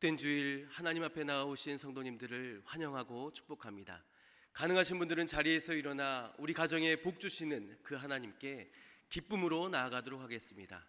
복된 주일 하나님 앞에 나오신 성도님들을 환영하고 축복합니다. 가능하신 분들은 자리에서 일어나 우리 가정에 복 주시는 그 하나님께 기쁨으로 나아가도록 하겠습니다.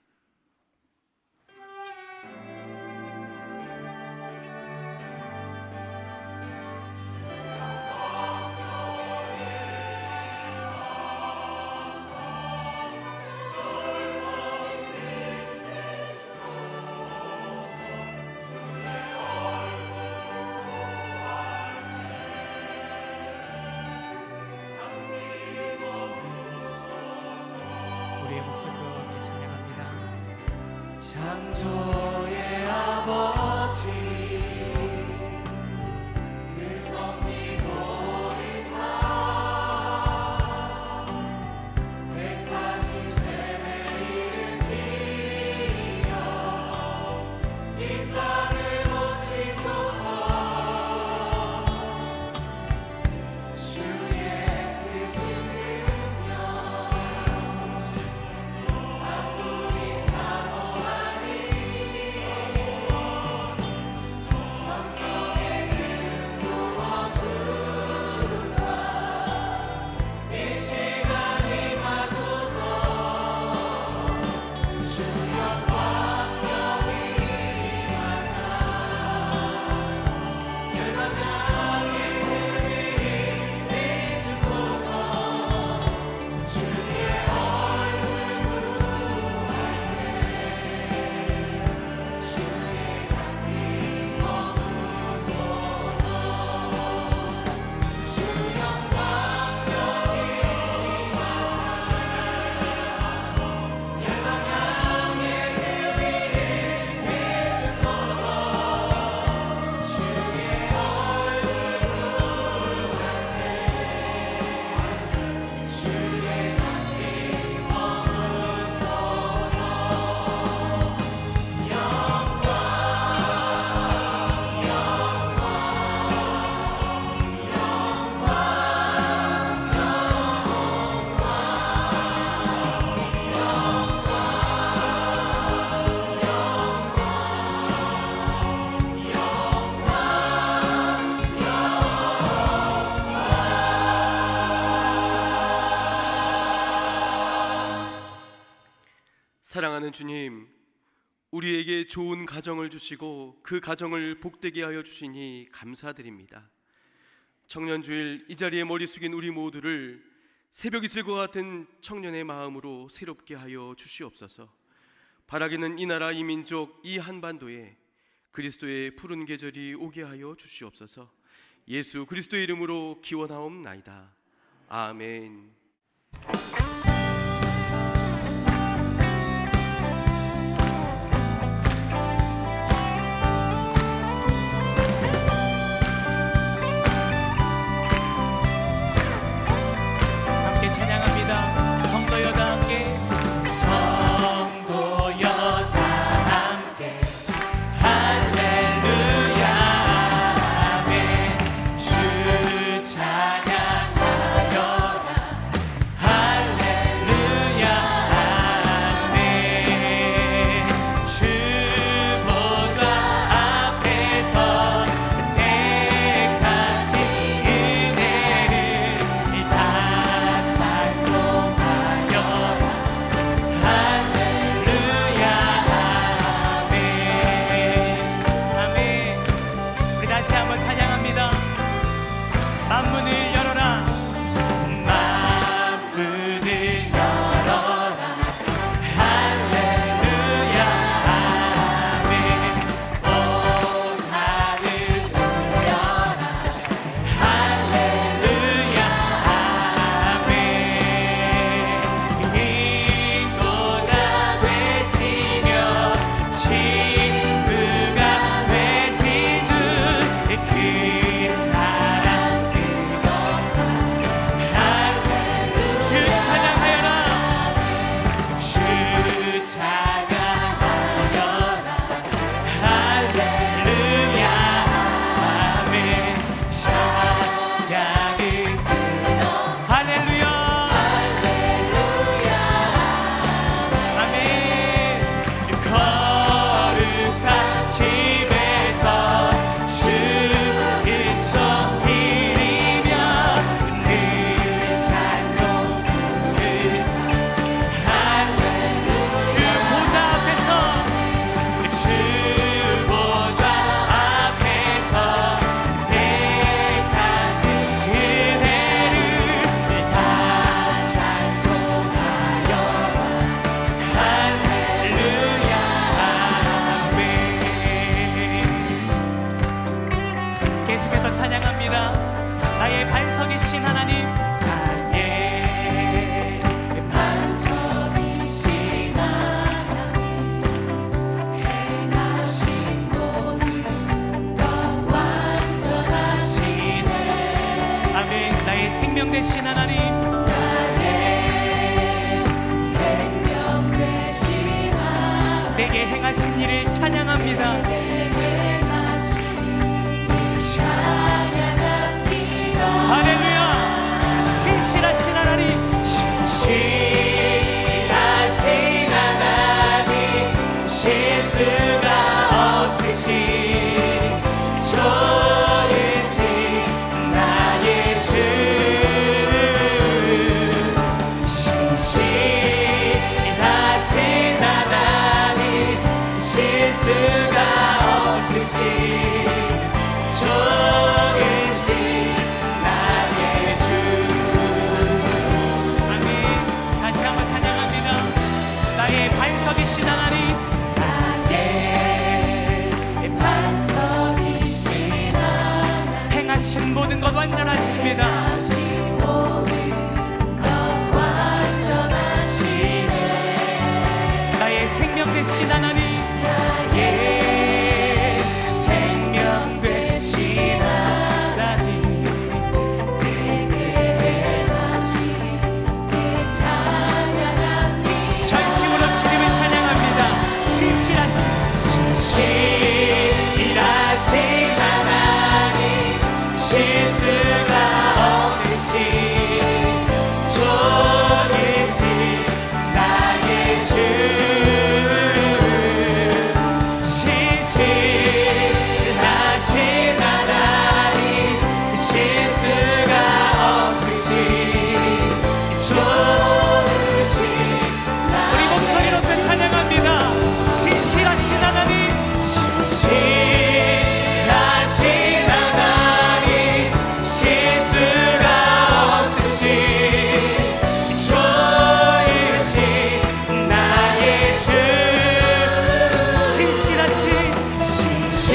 우리의 목소리와 함께 찬양합니다. 창조의 아버지 그 섭리 보이사 택하신 세대 일으키려 이 땅을 고치소서. 주의 크신 능력 우리 사모하니 성령의 기름 부어주사 이 시간 임하소서. 주여 광명이 임하사 열방향의 금이 비추소서. 주의 얼굴 구할 때 주의 감기 머무소서. 주 영광력이 임하사 열방향의 금이 비추소서. 주의 얼굴 구할 때 주의 감기 머무소서. 사랑하는 주님, 우리에게 좋은 가정을 주시고 그 가정을 복되게 하여 주시니 감사드립니다. 청년주일 이 자리에 머리 숙인 우리 모두를 새벽 이슬과 같은 청년의 마음으로 새롭게 하여 주시옵소서. 바라기는 이 나라 이 민족 이 한반도에 그리스도의 푸른 계절이 오게 하여 주시옵소서. 예수 그리스도의 이름으로 기원하옵나이다. 아멘. 함께 찬양합니다. 성도여 다 함께 성도여 다 함께 할렐루야 아멘. 주 찬양하여라 할렐루야 반석이신 하나님, 나의 반석이신 하나님, 행하신 모든 것 완전하시네. 아멘. 나의 생명 되신 하나님, 나의 생명 되신 하나님, 내게 행하신 일을 찬양합니다. 내게 행하신 일 찬양합니다. 할렐루야. 신실하신 하나님, 신실하신 하나님, 실수가 없으신 좋으신 나의 주, 신실하신 하나님, 실수가 없으신 좋으신 나의 주. 아멘. 다시 한번 찬양합니다. 나의 반석이신 하나님, 나의 반석이신 하나님, 행하신 모든 것 완전하십니다. 하신 모든 것 완전하시네. 나의 생명 되신 하나님, 나의 생명 되신 하나님, 내게 행하신 그 찬양합니다. 전심으로 주님을 찬양합니다. 신실하신 신실하신 하나님, 실수가 없으신 좋으신 나의 주, 신실하신 하나님, 실수가 없으신 좋으신 우리 목소리 높여 찬양합니다. 신실하신 하나님, 신실하신 하나님, 실수가 없으신 좋으신 나의 주, 신실하신 신실하신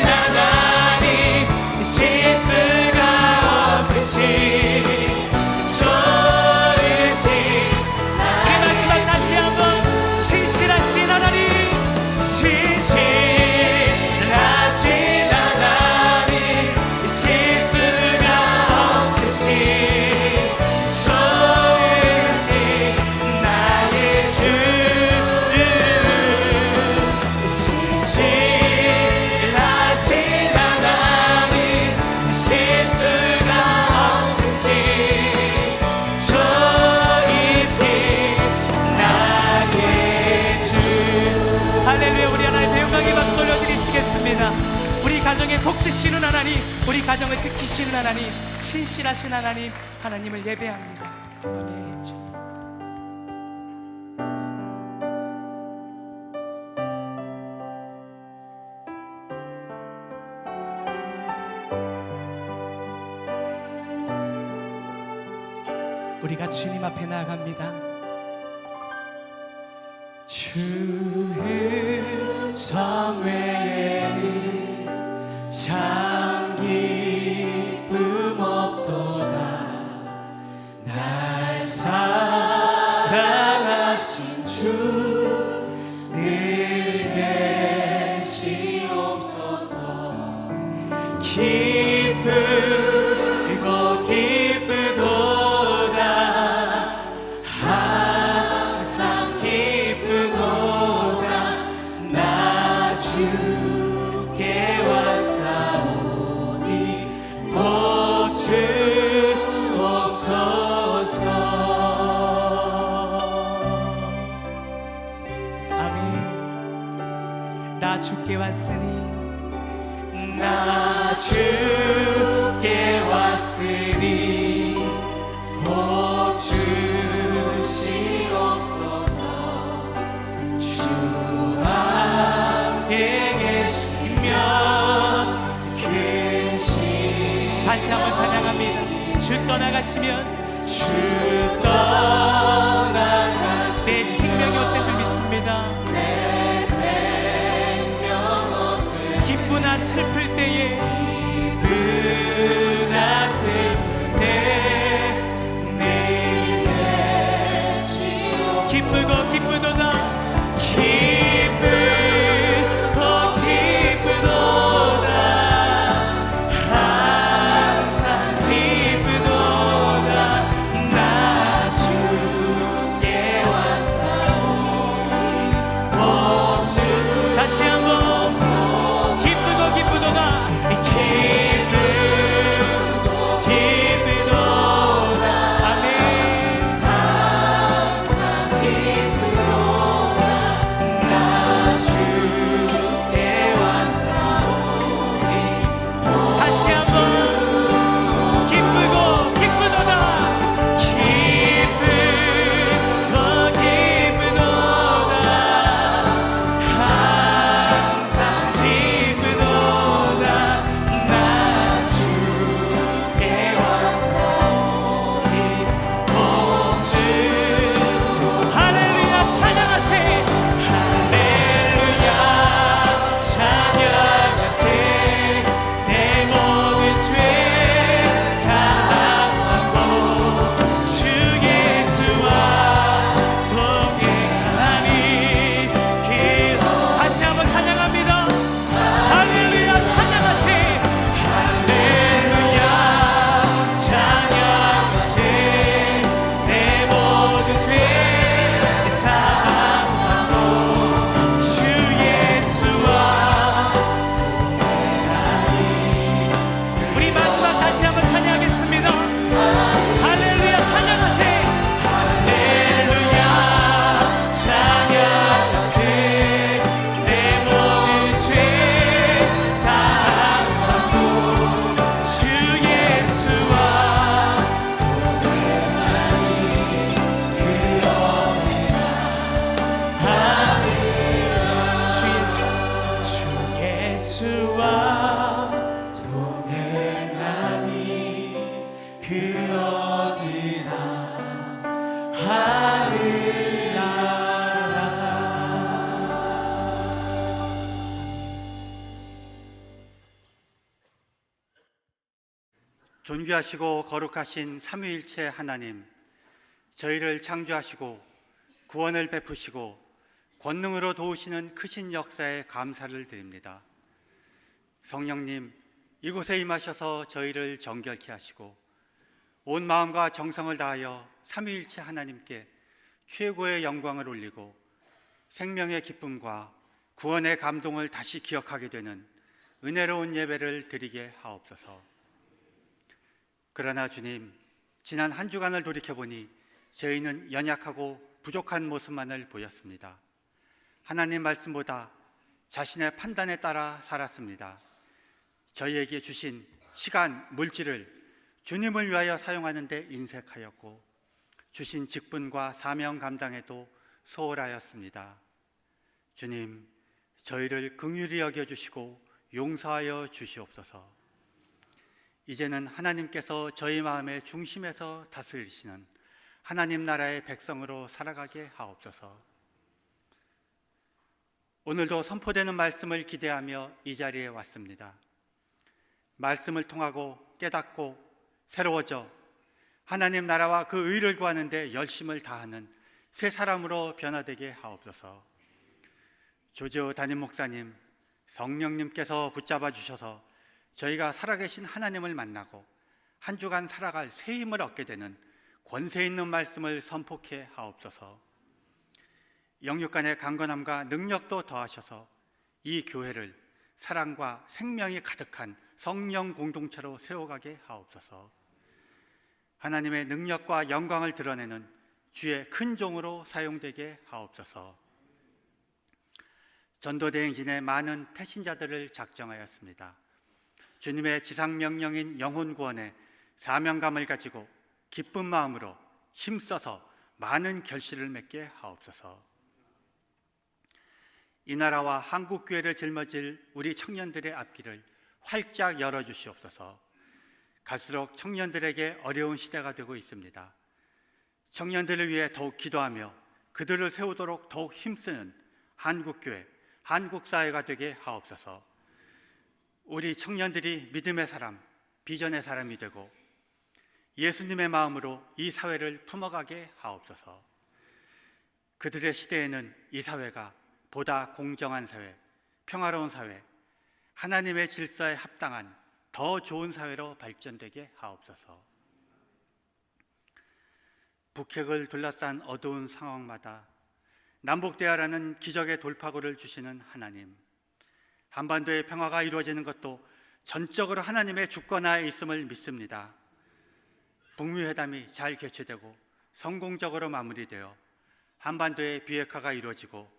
하나님, 실수가 없으신 좋으신 우리 마지막 다시 한번 신실하신 하나님, 신실하신 하나님, 실수가 없으신 좋으신 나의 주, 신실하신 하나님, 실수가 없으신 좋으신 나의 주. 할렐루야. 우리 하나님 영광의 박수 올려드리시겠습니다. 우리 가정에 복 주시는 하나님, 우리 가정을 지키시는 하나님, 신실하신 하나님, 하나님을 예배합니다. 아멘. 우리가 주님 앞에 나아갑니다. 주의 성 외에는 참 기쁨 없도다. 날 사랑하신 주 늘 계시옵소서. 기쁘고 기쁘도다. 항상 기쁘도다. 나 주께 왔사오니 복 주옵소서. 아멘. 나 주께 왔으니, 나 주께 왔으니 복 주시옵소서. 주 함께 계시면 근심. 다시 한번 찬양합니다. 주 떠나가시면 주 떠나가시면 내 생명이 헛된 줄 믿습니다. 내 생명 헛된 기쁘나 슬플 때에 기쁨 존귀하시고 거룩하신 삼위일체 하나님, 저희를 창조하시고 구원을 베푸시고 권능으로 도우시는 크신 역사에 감사를 드립니다. 성령님, 이곳에 임하셔서 저희를 정결케 하시고 온 마음과 정성을 다하여 삼위일체 하나님께 최고의 영광을 올리고 생명의 기쁨과 구원의 감동을 다시 기억하게 되는 은혜로운 예배를 드리게 하옵소서. 그러나 주님, 지난 한 주간을 돌이켜보니 저희는 연약하고 부족한 모습만을 보였습니다. 하나님 말씀보다 자신의 판단에 따라 살았습니다. 저희에게 주신 시간, 물질을 주님을 위하여 사용하는 데 인색하였고 주신 직분과 사명 감당에도 소홀하였습니다. 주님, 저희를 긍휼히 여겨주시고 용서하여 주시옵소서. 이제는 하나님께서 저희 마음의 중심에서 다스리시는 하나님 나라의 백성으로 살아가게 하옵소서. 오늘도 선포되는 말씀을 기대하며 이 자리에 왔습니다. 말씀을 통하고 깨닫고 새로워져 하나님 나라와 그 의를 구하는 데 열심을 다하는 새 사람으로 변화되게 하옵소서. 조지호 담임 목사님, 성령님께서 붙잡아 주셔서 저희가 살아계신 하나님을 만나고 한 주간 살아갈 새 힘을 얻게 되는 권세 있는 말씀을 선포케 하옵소서. 영육 간의 강건함과 능력도 더하셔서 이 교회를 사랑과 생명이 가득한 성령 공동체로 세워가게 하옵소서. 하나님의 능력과 영광을 드러내는 주의 큰 종으로 사용되게 하옵소서. 전도대행진의 많은 태신자들을 작정하였습니다. 주님의 지상명령인 영혼 구원에 사명감을 가지고 기쁜 마음으로 힘써서 많은 결실을 맺게 하옵소서. 이 나라와 한국교회를 짊어질 우리 청년들의 앞길을 활짝 열어주시옵소서. 갈수록 청년들에게 어려운 시대가 되고 있습니다. 청년들을 위해 더욱 기도하며 그들을 세우도록 더욱 힘쓰는 한국교회, 한국사회가 되게 하옵소서. 우리 청년들이 믿음의 사람, 비전의 사람이 되고 예수님의 마음으로 이 사회를 품어가게 하옵소서. 그들의 시대에는 이 사회가 보다 공정한 사회, 평화로운 사회, 하나님의 질서에 합당한 더 좋은 사회로 발전되게 하옵소서. 북핵을 둘러싼 어두운 상황마다 남북대화라는 기적의 돌파구를 주시는 하나님, 한반도의 평화가 이루어지는 것도 전적으로 하나님의 주권하에 있음을 믿습니다. 북미 회담이 잘 개최되고 성공적으로 마무리되어 한반도의 비핵화가 이루어지고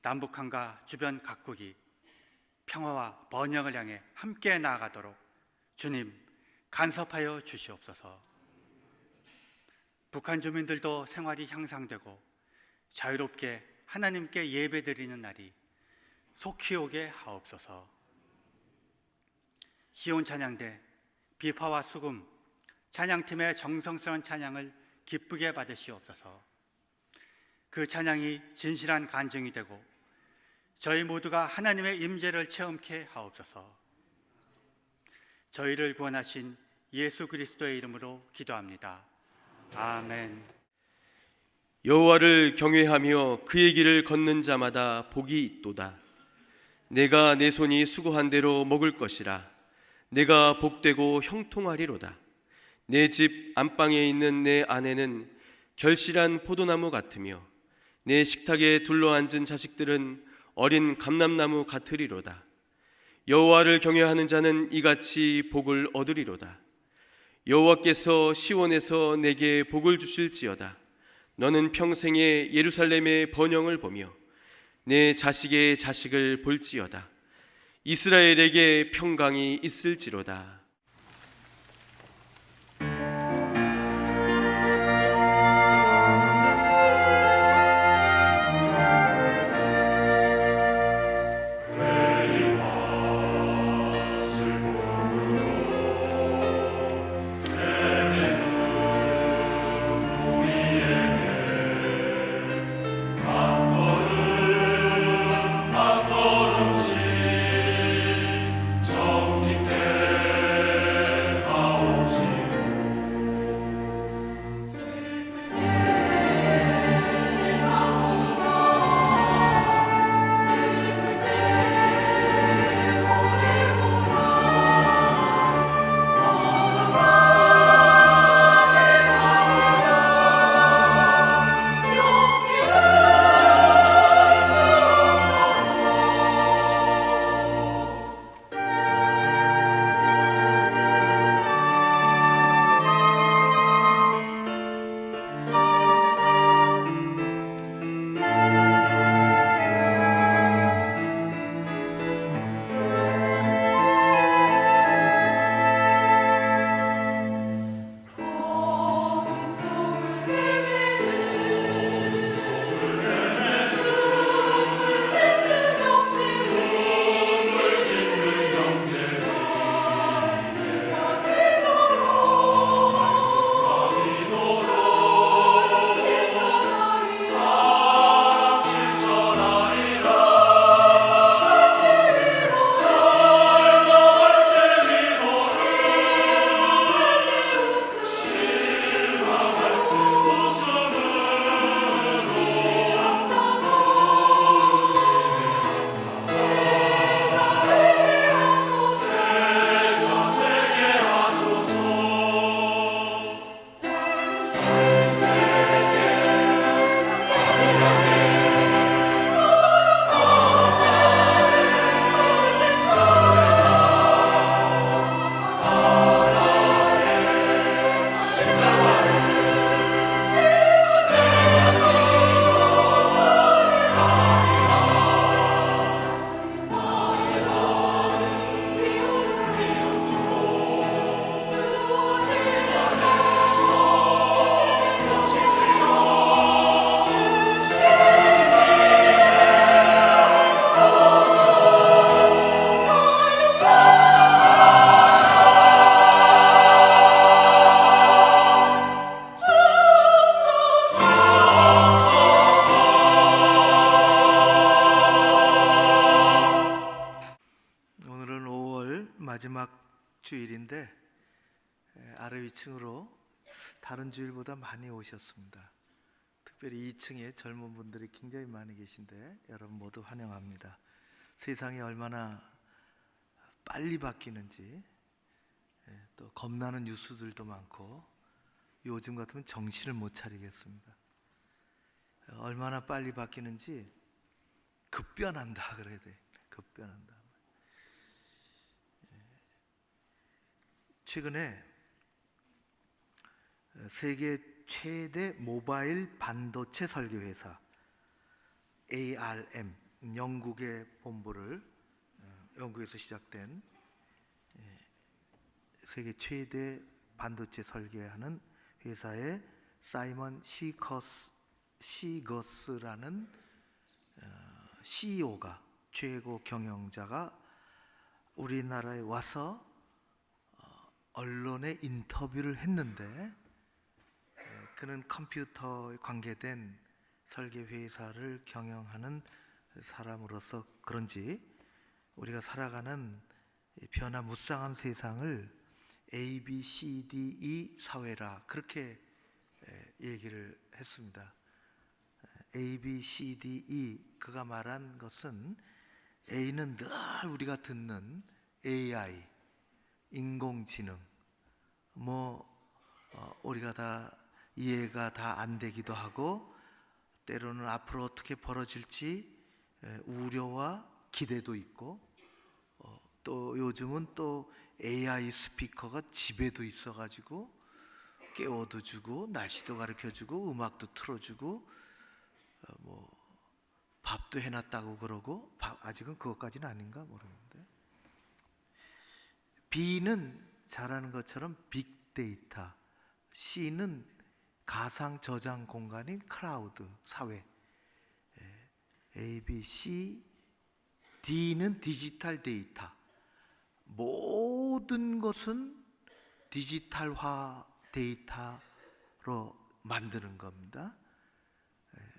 남북한과 주변 각국이 평화와 번영을 향해 함께 나아가도록 주님 간섭하여 주시옵소서. 북한 주민들도 생활이 향상되고 자유롭게 하나님께 예배드리는 날이 속히 오게 하옵소서. 시온 찬양대 비파와 수금 찬양팀의 정성스러운 찬양을 기쁘게 받으시옵소서. 그 찬양이 진실한 간증이 되고 저희 모두가 하나님의 임재를 체험케 하옵소서. 저희를 구원하신 예수 그리스도의 이름으로 기도합니다. 아멘. 여호와를 경외하며 그의 길을 걷는 자마다 복이 있도다. 내가 내 손이 수고한 대로 먹을 것이라. 내가 복되고 형통하리로다. 내 집 안방에 있는 내 아내는 결실한 포도나무 같으며 내 식탁에 둘러앉은 자식들은 어린 감람나무 같으리로다. 여호와를 경외하는 자는 이같이 복을 얻으리로다. 여호와께서 시온에서 내게 복을 주실지어다. 너는 평생에 예루살렘의 번영을 보며 내 자식의 자식을 볼지어다. 이스라엘에게 평강이 있을지로다. 정직해 마지막 주일인데 아래 위층으로 다른 주일보다 많이 오셨습니다. 특별히 2층에 젊은 분들이 굉장히 많이 계신데 여러분 모두 환영합니다. 세상이 얼마나 빨리 바뀌는지, 또 겁나는 뉴스들도 많고 요즘 같으면 정신을 못 차리겠습니다. 얼마나 빨리 바뀌는지 급변한다 그래야 돼. 급변한다. 최근에 세계 최대 모바일 반도체 설계 회사 ARM 영국의 본부를 영국에서 시작된 세계 최대 반도체 설계하는 회사의 사이먼 시거스라는 CEO가, 최고 경영자가 우리나라에 와서 언론에 인터뷰를 했는데, 그는 컴퓨터에 관계된 설계 회사를 경영하는 사람으로서 그런지 우리가 살아가는 변화무쌍한 세상을 ABCDE 사회라 그렇게 얘기를 했습니다. ABCDE, 그가 말한 것은 A는 늘 우리가 듣는 AI, 인공지능, 우리가 다 이해가 다 안 되기도 하고 때로는 앞으로 어떻게 벌어질지 우려와 기대도 있고, 또 요즘은 또 AI 스피커가 집에도 있어가지고 깨워도 주고 날씨도 가르쳐주고 음악도 틀어주고 밥도 해놨다고 그러고, 아직은 그것까지는 아닌가 모르겠는데, B는 잘하는 것처럼 빅데이터, C는 가상 저장 공간인 클라우드 사회, A, B, C, D는 디지털 데이터. 모든 것은 디지털화 데이터로 만드는 겁니다.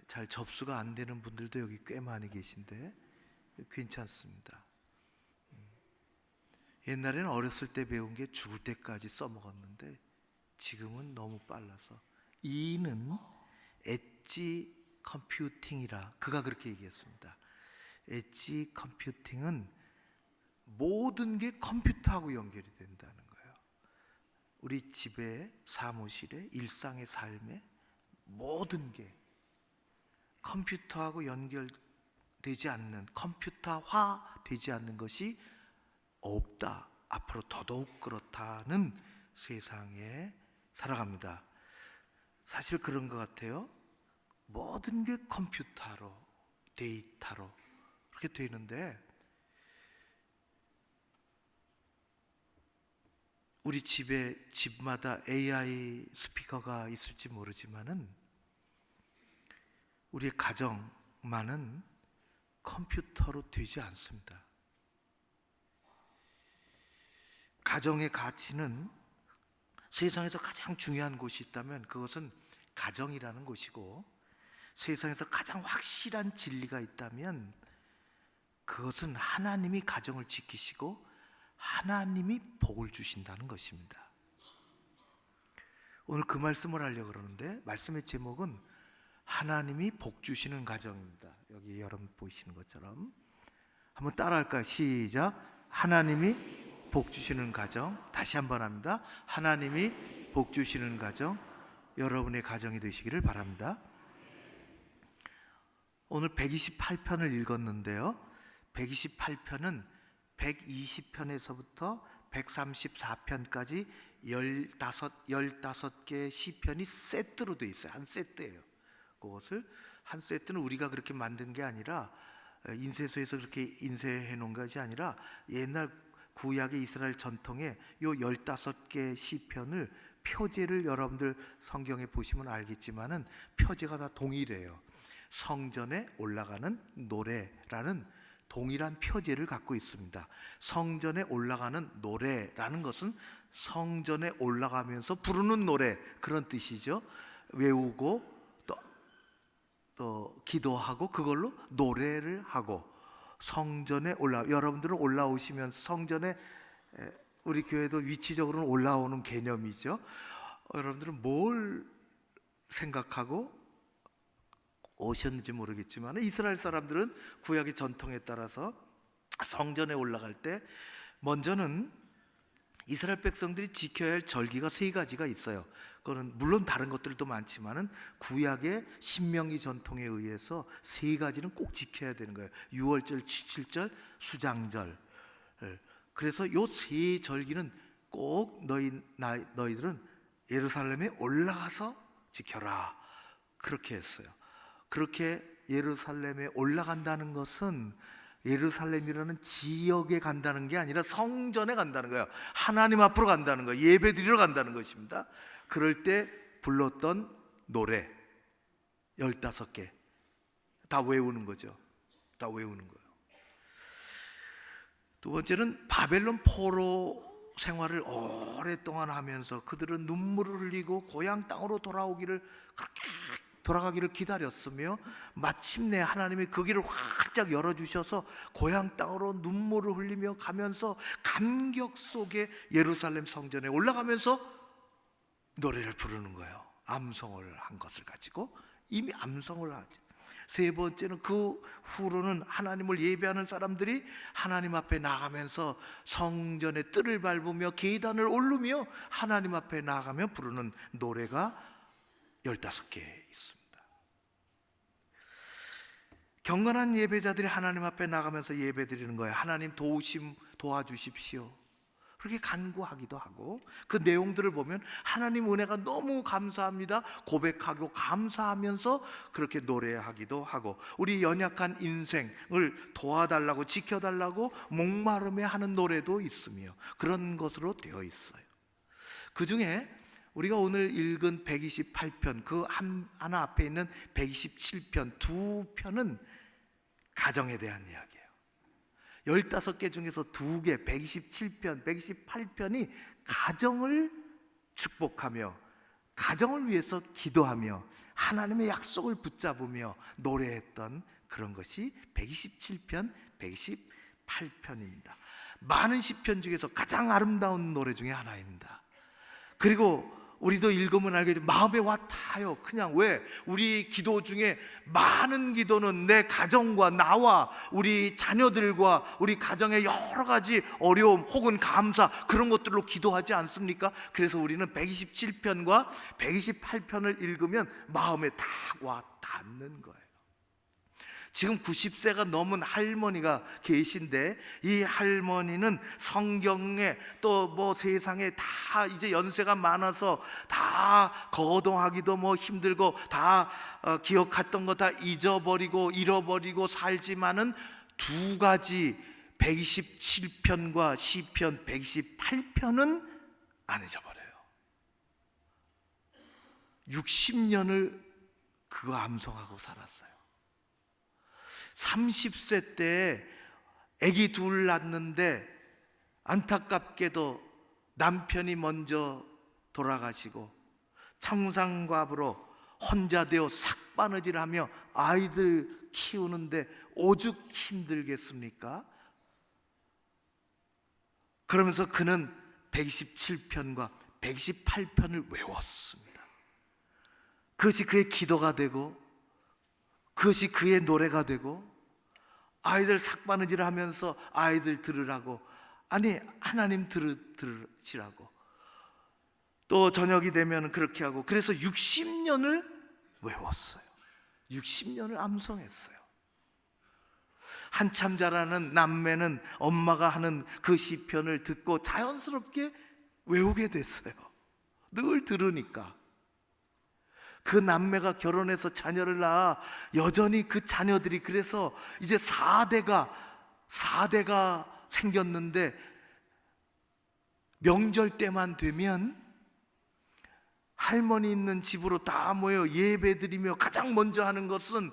잘 접수가 안 되는 분들도 여기 꽤 많이 계신데 괜찮습니다. 옛날에는 어렸을 때 배운 게 죽을 때까지 써먹었는데 지금은 너무 빨라서. E는 엣지 컴퓨팅이라 그가 그렇게 얘기했습니다. 엣지 컴퓨팅은 모든 게 컴퓨터하고 연결이 된다는 거예요. 우리 집에, 사무실에, 일상의 삶에 모든 게 컴퓨터하고 연결되지 않는, 컴퓨터화 되지 않는 것이 없다. 앞으로 더더욱 그렇다는 세상에 살아갑니다. 사실 그런 것 같아요. 모든 게 컴퓨터로, 데이터로 그렇게 되는데, 우리 집마다 AI 스피커가 있을지 모르지만은 우리의 가정만은 컴퓨터로 되지 않습니다. 가정의 가치는 세상에서 가장 중요한 곳이 있다면 그것은 가정이라는 곳이고, 세상에서 가장 확실한 진리가 있다면 그것은 하나님이 가정을 지키시고 하나님이 복을 주신다는 것입니다. 오늘 그 말씀을 하려고 그러는데, 말씀의 제목은 하나님이 복 주시는 가정입니다. 여기 여러분 보이시는 것처럼 한번 따라할까요? 시작. 하나님이 복 주시는 가정. 다시 한번 합니다. 하나님이 복 주시는 가정, 여러분의 가정이 되시기를 바랍니다. 오늘 128편을 읽었는데요, 128편은 120편에서부터 134편까지 15개의 시편이 세트로 되어 있어요. 한 세트예요. 그것을 한 세트는 우리가 그렇게 만든 게 아니라, 인쇄소에서 그렇게 인쇄해 놓은 것이 아니라 옛날 구약의 이스라엘 전통에 요 15개의 시편을 표제를, 여러분들 성경에 보시면 알겠지만은 표제가 다 동일해요. 성전에 올라가는 노래라는 동일한 표제를 갖고 있습니다. 성전에 올라가는 노래라는 것은 성전에 올라가면서 부르는 노래, 그런 뜻이죠. 외우고 또 기도하고 그걸로 노래를 하고, 성전에 여러분들은 올라오시면서 성전에 우리 교회도 위치적으로는 올라오는 개념이죠. 여러분들은 뭘 생각하고 오셨는지 모르겠지만 이스라엘 사람들은 구약의 전통에 따라서 성전에 올라갈 때 먼저는 이스라엘 백성들이 지켜야 할 절기가 3가지가 있어요. 그거는 물론 다른 것들도 많지만은 구약의 신명기 전통에 의해서 3가지는 꼭 지켜야 되는 거예요. 유월절, 칠칠절, 수장절. 그래서 요 3절기는 꼭 너희들은 예루살렘에 올라가서 지켜라. 그렇게 했어요. 그렇게 예루살렘에 올라간다는 것은 예루살렘이라는 지역에 간다는 게 아니라 성전에 간다는 거예요. 하나님 앞으로 간다는 거예요. 예배드리러 간다는 것입니다. 그럴 때 불렀던 노래 15개 다 외우는 거죠. 다 외우는 거예요. 두 번째는 바벨론 포로 생활을 오랫동안 하면서 그들은 눈물을 흘리고 고향 땅으로 돌아가기를 기다렸으며 마침내 하나님이 그 길을 활짝 열어주셔서 고향 땅으로 눈물을 흘리며 가면서 감격 속에 예루살렘 성전에 올라가면서 노래를 부르는 거예요. 암송을 한 것을 가지고 이미 암송을 하죠. 3번째는 그 후로는 하나님을 예배하는 사람들이 하나님 앞에 나가면서 성전의 뜰을 밟으며 계단을 오르며 하나님 앞에 나가며 부르는 노래가 15개 있습니다. 경건한 예배자들이 하나님 앞에 나가면서 예배드리는 거예요. 하나님 도와주십시오. 그렇게 간구하기도 하고 그 내용들을 보면 하나님 은혜가 너무 감사합니다 고백하고 감사하면서 그렇게 노래하기도 하고 우리 연약한 인생을 도와달라고 지켜달라고 목마름에 하는 노래도 있으며 그런 것으로 되어 있어요. 그 중에 우리가 오늘 읽은 128편 그 하나 앞에 있는 127편 2편은 가정에 대한 이야기예요. 15개 중에서 2개 127편, 128편이 가정을 축복하며 가정을 위해서 기도하며 하나님의 약속을 붙잡으며 노래했던 그런 것이 127편, 128편입니다. 많은 시편 중에서 가장 아름다운 노래 중에 하나입니다. 그리고 우리도 읽으면 알겠지만 마음에 와 타요. 그냥 왜? 우리 기도 중에 많은 기도는 내 가정과 나와 우리 자녀들과 우리 가정의 여러 가지 어려움 혹은 감사 그런 것들로 기도하지 않습니까? 그래서 우리는 127편과 128편을 읽으면 마음에 딱 와 닿는 거예요. 지금 90세가 넘은 할머니가 계신데 이 할머니는 성경에 또 뭐 세상에 다 이제 연세가 많아서 다 거동하기도 뭐 힘들고 다 기억했던 거 다 잃어버리고 살지만은 2가지 127편과 시편 128편은 안 잊어버려요. 60년을 그거 암송하고 살았어요. 30세 때 아기 2 낳는데 안타깝게도 남편이 먼저 돌아가시고 청산과부로 혼자 되어 삭바느질하며 아이들 키우는데 오죽 힘들겠습니까? 그러면서 그는 127편과 128편을 외웠습니다. 그것이 그의 기도가 되고 그것이 그의 노래가 되고 아이들 삭바느질 하면서 아이들 들으라고 아니 하나님 들으시라고 또 저녁이 되면 그렇게 하고 그래서 60년을 외웠어요. 60년을 암송했어요. 한참 자라는 남매는 엄마가 하는 그 시편을 듣고 자연스럽게 외우게 됐어요. 늘 들으니까. 그 남매가 결혼해서 자녀를 낳아 여전히 그 자녀들이 그래서 이제 4대가 생겼는데 명절 때만 되면 할머니 있는 집으로 다 모여 예배드리며 가장 먼저 하는 것은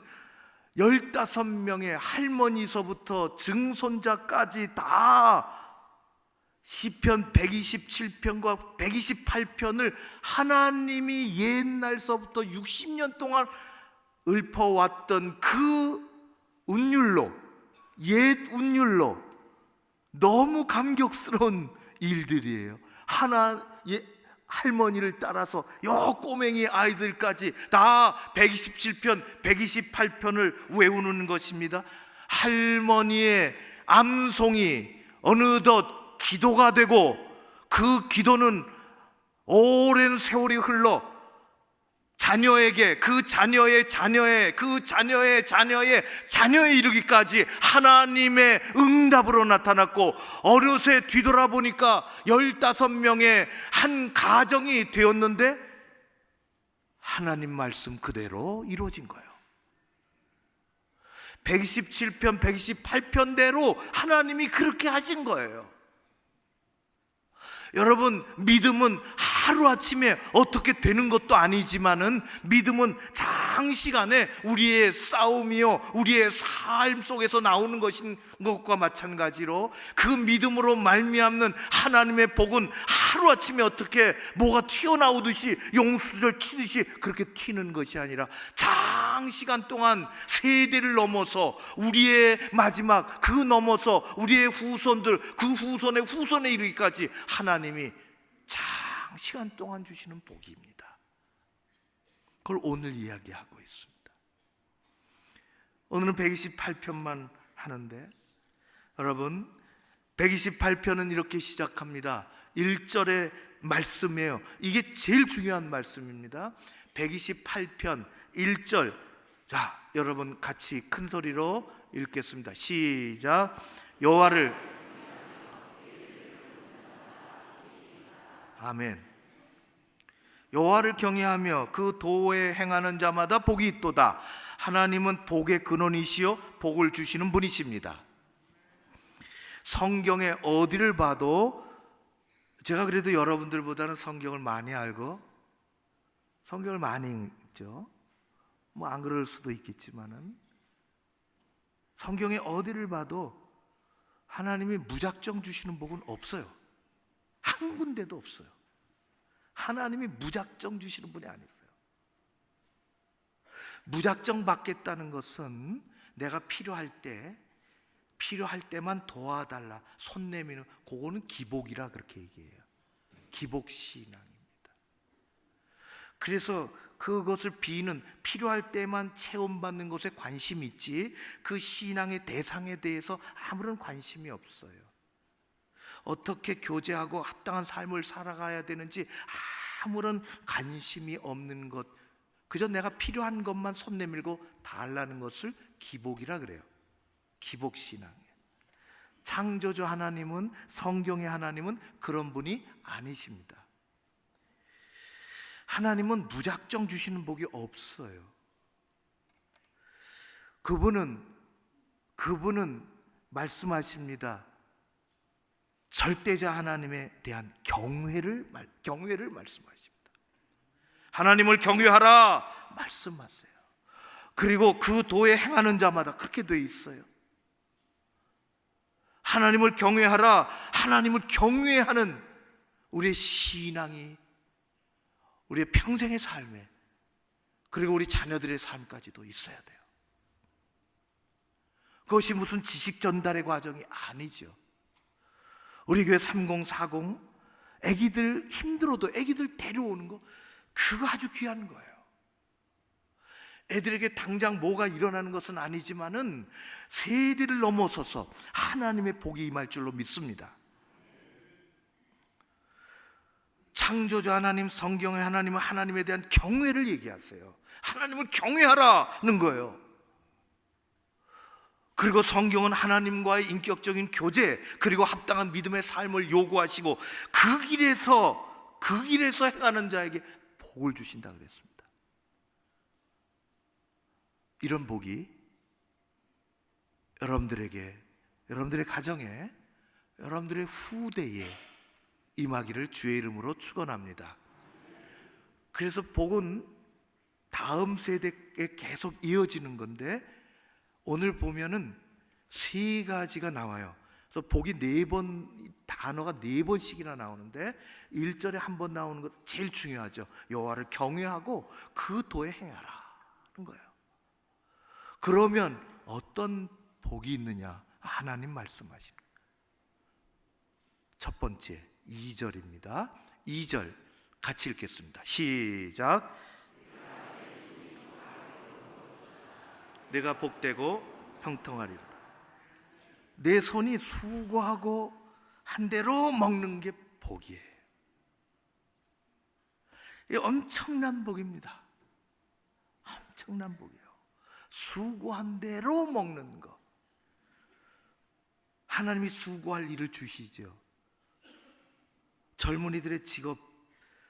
15명의 할머니서부터 증손자까지 다 시편 127편과 128편을 하나님이 옛날서부터 60년 동안 읊어왔던 그 운율로 옛 운율로 너무 감격스러운 일들이에요. 할머니를 따라서 요 꼬맹이 아이들까지 다 127편, 128편을 외우는 것입니다. 할머니의 암송이 어느덧 기도가 되고 그 기도는 오랜 세월이 흘러 자녀에게, 그 자녀의 자녀의, 그 자녀의 자녀의 자녀에 이르기까지 하나님의 응답으로 나타났고, 어느새 뒤돌아보니까 15명의 한 가정이 되었는데 하나님 말씀 그대로 이루어진 거예요. 127편, 128편대로 하나님이 그렇게 하신 거예요. 여러분, 믿음은 하루아침에 어떻게 되는 것도 아니지만은 믿음은 장시간에 우리의 싸움이요, 우리의 삶 속에서 나오는 것인 것과 마찬가지로 그 믿음으로 말미암는 하나님의 복은 하루아침에 어떻게 뭐가 튀어나오듯이 용수절 치듯이 그렇게 튀는 것이 아니라 장시간 동안 세대를 넘어서 우리의 마지막, 그 넘어서 우리의 후손들, 그 후손의 후손에 이르기까지 하나님이 장시간 동안 주시는 복입니다. 그걸 오늘 이야기하고 있습니다. 오늘은 128편만 하는데, 여러분, 128편은 이렇게 시작합니다. 1절의 말씀이에요. 이게 제일 중요한 말씀입니다. 128편 1절. 자, 여러분 같이 큰 소리로 읽겠습니다. 시작. 여호와를, 아멘. 여호와를 경외하며 그 도에 행하는 자마다 복이 있도다. 하나님은 복의 근원이시요 복을 주시는 분이십니다. 성경에 어디를 봐도, 제가 그래도 여러분들보다는 성경을 많이 알고 성경을 많이 읽죠. 뭐 안 그럴 수도 있겠지만은 성경에 어디를 봐도 하나님이 무작정 주시는 복은 없어요. 한 군데도 없어요. 하나님이 무작정 주시는 분이 아니세요. 무작정 받겠다는 것은 내가 필요할 때만 도와달라, 손 내미는, 그거는 기복이라 그렇게 얘기해요. 기복신앙입니다. 그래서 그것을 비는, 필요할 때만 체험받는 것에 관심이 있지 그 신앙의 대상에 대해서 아무런 관심이 없어요. 어떻게 교제하고 합당한 삶을 살아가야 되는지 아무런 관심이 없는 것, 그저 내가 필요한 것만 손 내밀고 달라는 것을 기복이라 그래요. 기복신앙이에요. 창조주 하나님은, 성경의 하나님은 그런 분이 아니십니다. 하나님은 무작정 주시는 복이 없어요. 그분은 말씀하십니다. 절대자 하나님에 대한 경외를 말씀하십니다. 하나님을 경외하라 말씀하세요. 그리고 그 도에 행하는 자마다 그렇게 돼 있어요. 하나님을 경외하라, 하나님을 경외하는 우리의 신앙이 우리의 평생의 삶에, 그리고 우리 자녀들의 삶까지도 있어야 돼요. 그것이 무슨 지식 전달의 과정이 아니죠. 우리 교회 3040 애기들 힘들어도 애기들 데려오는 거, 그거 아주 귀한 거예요. 애들에게 당장 뭐가 일어나는 것은 아니지만은 세대를 넘어서서 하나님의 복이 임할 줄로 믿습니다. 창조주 하나님, 성경의 하나님은 하나님에 대한 경외를 얘기하세요. 하나님을 경외하라는 거예요. 그리고 성경은 하나님과의 인격적인 교제, 그리고 합당한 믿음의 삶을 요구하시고 그 길에서 행하는 자에게 복을 주신다 그랬습니다. 이런 복이 여러분들에게, 여러분들의 가정에, 여러분들의 후대에 임하기를 주의 이름으로 축원합니다. 그래서 복은 다음 세대에 계속 이어지는 건데, 오늘 보면은 3가지가 나와요. 그래서 복이 4번, 단어가 4번씩이나 나오는데 1절에 한 번 나오는 것 제일 중요하죠. 여호와를 경외하고 그 도에 행하라는 거예요. 그러면 어떤 복이 있느냐? 하나님 말씀하시는 거예요. 첫 번째 2절입니다. 2절 같이 읽겠습니다. 시작. 내가 복되고 형통하리로다. 내 손이 수고하고 한 대로 먹는 게 복이에요. 이 엄청난 복입니다. 엄청난 복이에요. 수고한 대로 먹는 것. 하나님이 수고할 일을 주시죠. 젊은이들의 직업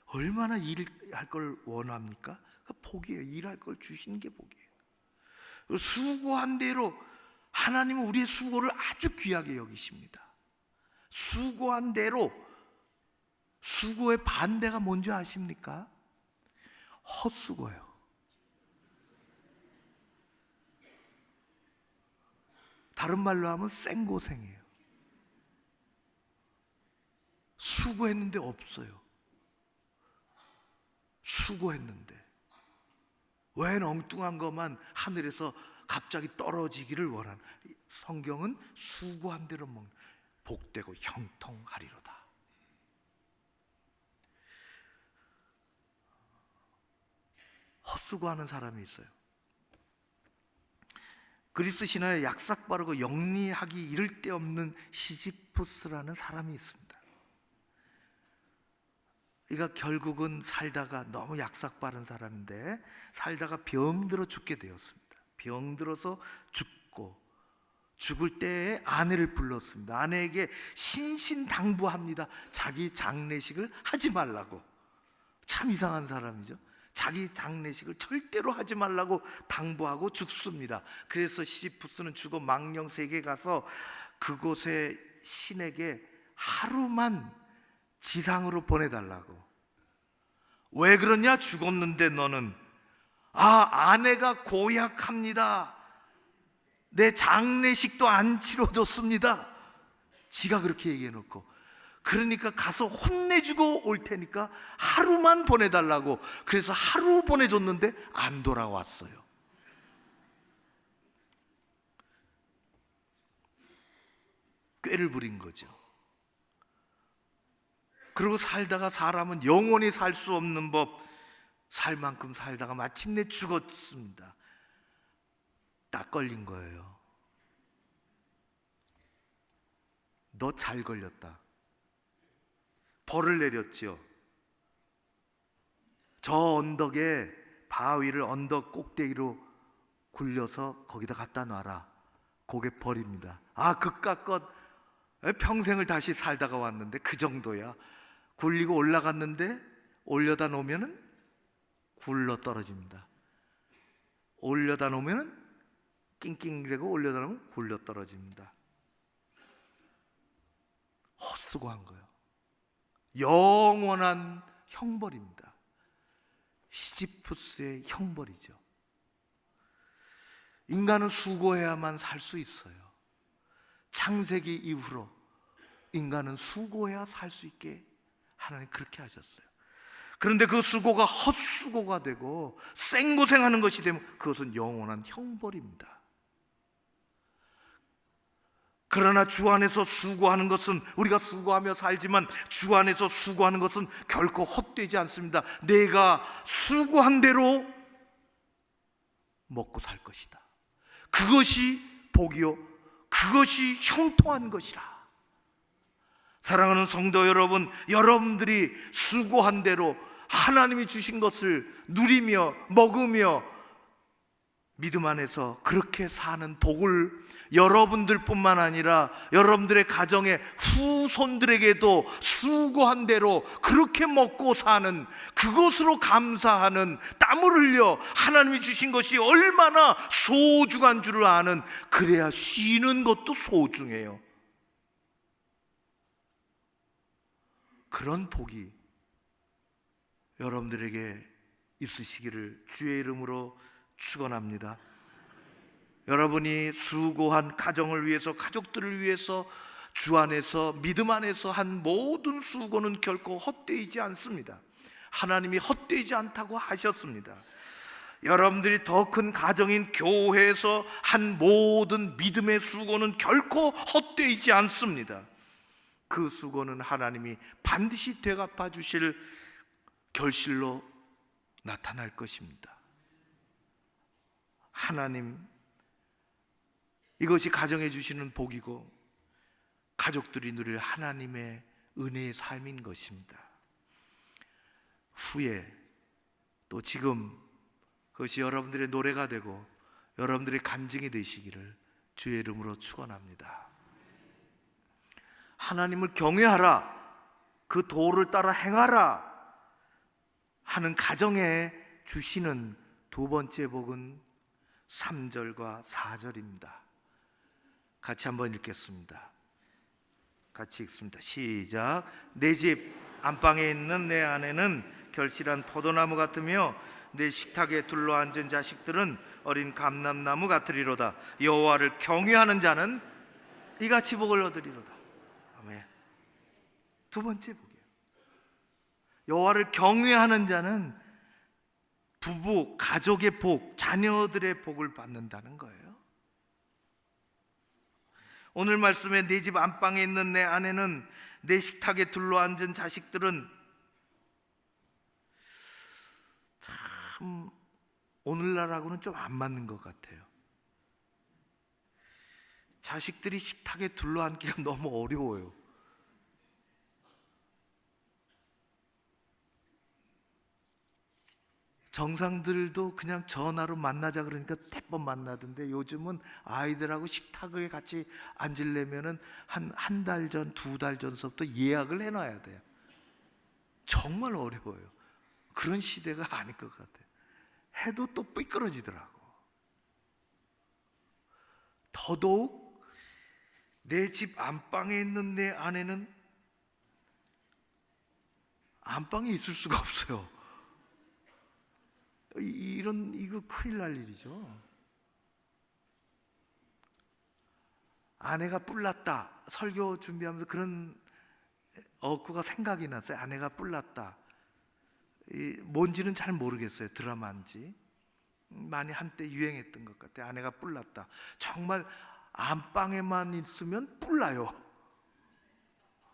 얼마나 일할 걸 원합니까? 그 복이에요. 일할 걸 주시는 게 복이에요. 수고한 대로 하나님은 우리의 수고를 아주 귀하게 여기십니다. 수고한 대로. 수고의 반대가 뭔지 아십니까? 헛수고예요. 다른 말로 하면 생고생이에요. 수고했는데 없어요. 수고했는데 웬 엉뚱한 것만 하늘에서 갑자기 떨어지기를 원하는. 성경은 수고한 대로 먹는, 복되고 형통하리로다. 헛수고하는 사람이 있어요. 그리스 신화에 약삭 빠르고 영리하기 이를 데 없는 시지푸스라는 사람이 있습니다. 그러니까 결국은 살다가 너무 약삭 빠른 사람인데 살다가 병들어 죽게 되었습니다. 병들어서 죽고 죽을 때에 아내를 불렀습니다. 아내에게 신신당부합니다. 자기 장례식을 하지 말라고. 참 이상한 사람이죠. 자기 장례식을 절대로 하지 말라고 당부하고 죽습니다. 그래서 시지푸스는 죽어 망령세계에 가서 그곳의 신에게 하루만 지상으로 보내달라고. 왜 그러냐? 죽었는데 너는. 아내가 고약합니다. 내 장례식도 안 치러줬습니다. 지가 그렇게 얘기해놓고, 그러니까 가서 혼내주고 올 테니까 하루만 보내달라고. 그래서 하루 보내줬는데 안 돌아왔어요. 꾀를 부린 거죠. 그리고 살다가 사람은 영원히 살 수 없는 법, 살 만큼 살다가 마침내 죽었습니다. 딱 걸린 거예요. 너 잘 걸렸다. 벌을 내렸지요. 저 언덕에, 바위를 언덕 꼭대기로 굴려서 거기다 갖다 놔라. 그게 벌입니다. 그깟 평생을 다시 살다가 왔는데 그 정도야. 굴리고 올라갔는데 올려다 놓으면은 굴러 떨어집니다. 올려다 놓으면은 낑낑대고 올려다 놓으면 굴러 떨어집니다. 헛수고한 거예요. 영원한 형벌입니다. 시지푸스의 형벌이죠. 인간은 수고해야만 살 수 있어요. 창세기 이후로 인간은 수고해야 살 수 있게 하나님 그렇게 하셨어요. 그런데 그 수고가 헛수고가 되고 생고생하는 것이 되면 그것은 영원한 형벌입니다. 그러나 주 안에서 수고하는 것은, 우리가 수고하며 살지만 주 안에서 수고하는 것은 결코 헛되지 않습니다. 내가 수고한 대로 먹고 살 것이다. 그것이 복이요, 그것이 형통한 것이라. 사랑하는 성도 여러분, 여러분들이 수고한 대로 하나님이 주신 것을 누리며 먹으며 믿음 안에서 그렇게 사는 복을 여러분들뿐만 아니라 여러분들의 가정의 후손들에게도 수고한 대로 그렇게 먹고 사는, 그것으로 감사하는, 땀을 흘려 하나님이 주신 것이 얼마나 소중한 줄을 아는, 그래야 쉬는 것도 소중해요. 그런 복이 여러분들에게 있으시기를 주의 이름으로 축원합니다. 여러분이 수고한 가정을 위해서, 가족들을 위해서 주 안에서, 믿음 안에서 한 모든 수고는 결코 헛되이지 않습니다. 하나님이 헛되이지 않다고 하셨습니다. 여러분들이 더 큰 가정인 교회에서 한 모든 믿음의 수고는 결코 헛되이지 않습니다. 그 수고는 하나님이 반드시 되갚아 주실 결실로 나타날 것입니다. 하나님, 이것이 가정해 주시는 복이고 가족들이 누릴 하나님의 은혜의 삶인 것입니다. 후에 또 지금 그것이 여러분들의 노래가 되고 여러분들의 간증이 되시기를 주의 이름으로 축원합니다. 하나님을 경외하라, 그 도를 따라 행하라 하는 가정에 주시는 두 번째 복은 3절과 4절입니다. 같이 한번 읽겠습니다. 같이 읽습니다. 시작. 내 집 안방에 있는 내 아내는 결실한 포도나무 같으며 내 식탁에 둘러앉은 자식들은 어린 감람나무 같으리로다. 여호와를 경외하는 자는 이같이 복을 얻으리로다. 아멘. 두 번째 복이에요. 여호와를 경외하는 자는 부부, 가족의 복, 자녀들의 복을 받는다는 거예요. 오늘 말씀에 내 집 안방에 있는 내 아내는 내 식탁에 둘러앉은 자식들은 참 오늘날하고는 좀 안 맞는 것 같아요. 자식들이 식탁에 둘러앉기가 너무 어려워요. 정상들도 그냥 전화로 만나자 그러니까 대번 만나던데 요즘은 아이들하고 식탁에 같이 앉으려면은 한 달 전, 2달 전서부터 예약을 해놔야 돼요. 정말 어려워요. 그런 시대가 아닐 것 같아요. 해도 또 삐끄러지더라고. 더더욱 내 집 안방에 있는 내 아내는 안방에 있을 수가 없어요. 이거 큰일 날 일이죠. 아내가 뿔났다. 설교 준비하면서 그런 어구가 생각이 났어요. 아내가 뿔났다. 뭔지는 잘 모르겠어요. 드라마인지. 많이 한때 유행했던 것 같아요. 아내가 뿔났다. 정말 안방에만 있으면 뿔나요.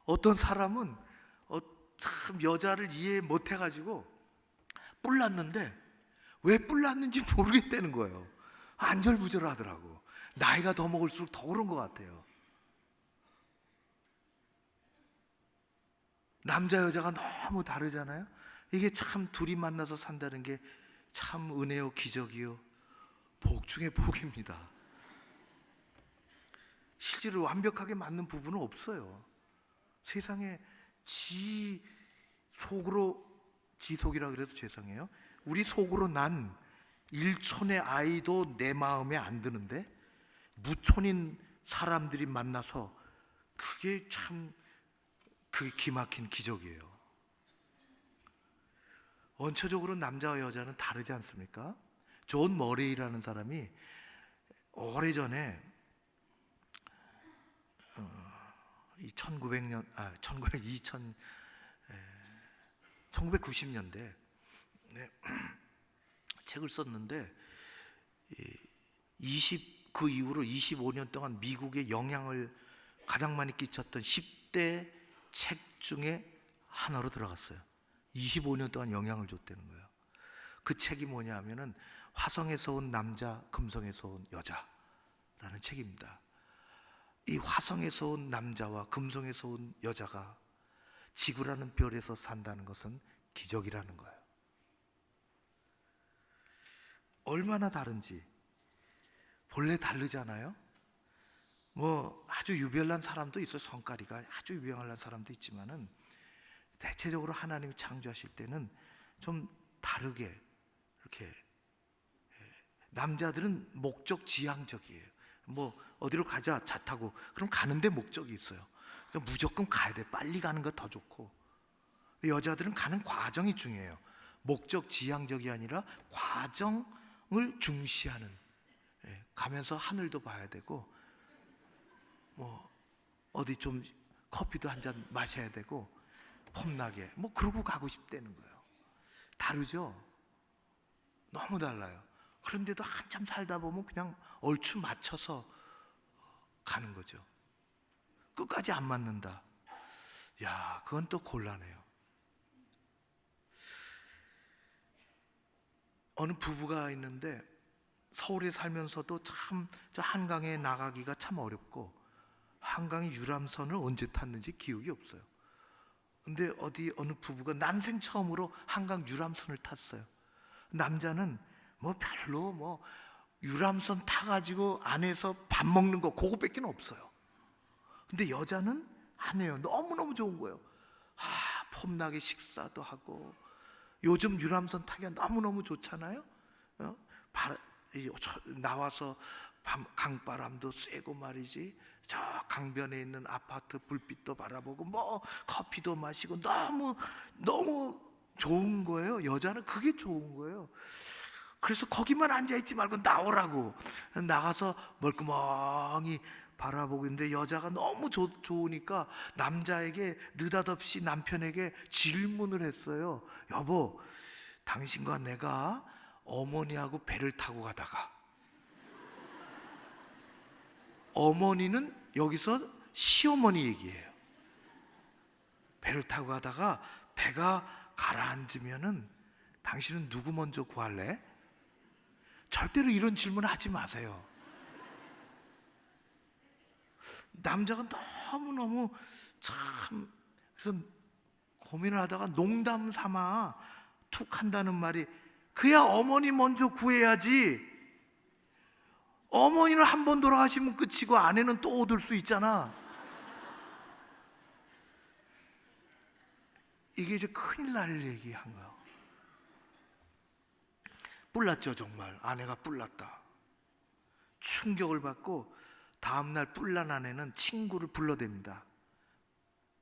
어떤 사람은 참 여자를 이해 못 해가지고 뿔났는데 왜 뿔났는지 모르겠다는 거예요. 안절부절하더라고. 나이가 더 먹을수록 더 그런 것 같아요. 남자 여자가 너무 다르잖아요. 이게 참 둘이 만나서 산다는 게 참 은혜요, 기적이요, 복 중에 복입니다. 실제로 완벽하게 맞는 부분은 없어요. 세상에 지 속이라 그래도 죄송해요. 우리 속으로 난 1촌의 아이도 내 마음에 안 드는데 무촌인 사람들이 만나서 그게 참 그게 기막힌 기적이에요. 원초적으로 남자와 여자는 다르지 않습니까? 존 머레이라는 사람이 오래전에 1990년대 책을 썼는데 그 이후로 25년 동안 미국에 영향을 가장 많이 끼쳤던 10대 책 중에 하나로 들어갔어요. 25년 동안 영향을 줬다는 거예요. 그 책이 뭐냐 하면은 화성에서 온 남자, 금성에서 온 여자라는 책입니다. 이 화성에서 온 남자와 금성에서 온 여자가 지구라는 별에서 산다는 것은 기적이라는 거예요. 얼마나 다른지 본래 다르잖아요. 뭐 아주 유별난 사람도 있어요. 성깔이가 아주 유별난 사람도 있지만은 대체적으로 하나님이 창조하실 때는 좀 다르게 이렇게, 남자들은 목적 지향적이에요. 뭐 어디로 가자, 차 타고 그럼 가는데 목적이 있어요. 그러니까 무조건 가야 돼. 빨리 가는 거 더 좋고. 여자들은 가는 과정이 중요해요. 목적 지향적이 아니라 과정을 중시하는, 가면서 하늘도 봐야 되고 뭐 어디 좀 커피도 한 잔 마셔야 되고 폼나게 뭐 그러고 가고 싶다는 거예요. 다르죠? 너무 달라요. 그런데도 한참 살다 보면 그냥 얼추 맞춰서 가는 거죠. 끝까지 안 맞는다. 야, 그건 또 곤란해요. 어느 부부가 있는데 서울에 살면서도 참 저 한강에 나가기가 참 어렵고 한강의 유람선을 언제 탔는지 기억이 없어요. 근데 어느 부부가 난생 처음으로 한강 유람선을 탔어요. 남자는 뭐 별로 뭐 유람선 타가지고 안에서 밥 먹는 거 그거밖에 없어요. 근데 여자는 하네요. 너무너무 좋은 거예요. 폼나게 식사도 하고. 요즘 유람선 타기가 너무너무 좋잖아요. 나와서 강바람도 쐬고 말이지, 저 강변에 있는 아파트 불빛도 바라보고 뭐 커피도 마시고 너무 좋은 거예요. 여자는 그게 좋은 거예요. 그래서 거기만 앉아있지 말고 나오라고 나가서 멀끔하니 바라보고 있는데, 여자가 너무 좋으니까 남자에게 느닷없이 남편에게 질문을 했어요. 여보, 당신과 내가 어머니하고 배를 타고 가다가, 어머니는 여기서 시어머니 얘기예요. 배를 타고 가다가 배가 가라앉으면은 당신은 누구 먼저 구할래? 절대로 이런 질문 하지 마세요. 남자가 너무너무 참, 그래서 고민을 하다가 농담 삼아 툭 한다는 말이, 그야 어머니 먼저 구해야지. 어머니는 한 번 돌아가시면 끝이고 아내는 또 얻을 수 있잖아. 이게 이제 큰일 날 얘기한 거예요. 뿔났죠, 정말. 아내가 뿔났다. 충격을 받고 다음날 뿔난 아내는 친구를 불러댑니다.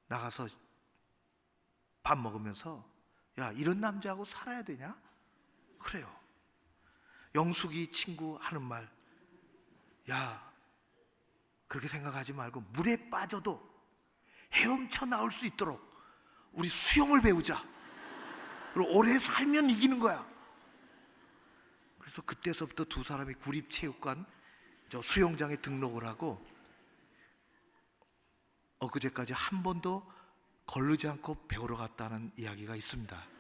나가서 밥 먹으면서, 야, 이런 남자하고 살아야 되냐? 그래요. 영숙이 친구 하는 말, 야, 그렇게 생각하지 말고 물에 빠져도 헤엄쳐 나올 수 있도록 우리 수영을 배우자. 그리고 오래 살면 이기는 거야. 그래서 그때서부터 두 사람이 구립체육관 저 수영장에 등록을 하고 엊그제까지 한 번도 거르지 않고 배우러 갔다는 이야기가 있습니다.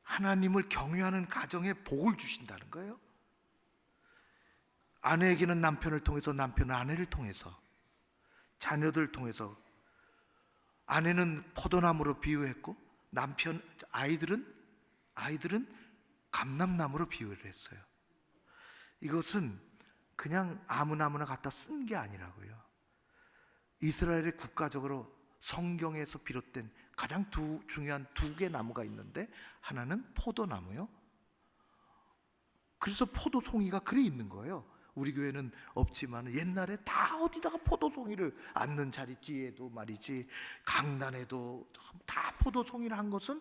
하나님을 경외하는 가정에 복을 주신다는 거예요. 아내에게는 남편을 통해서, 남편은 아내를 통해서, 자녀들을 통해서. 아내는 포도나무로 비유했고 아이들은 감람나무로 비유를 했어요. 이것은 그냥 아무나 갖다 쓴 게 아니라고요. 이스라엘의 국가적으로 성경에서 비롯된 가장 중요한 두 개 나무가 있는데, 하나는 포도나무요. 그래서 포도송이가 그래 있는 거예요. 우리 교회는 없지만 옛날에 다 어디다가 포도송이를 앉는 자리 뒤에도 말이지, 강단에도 다 포도송이를 한 것은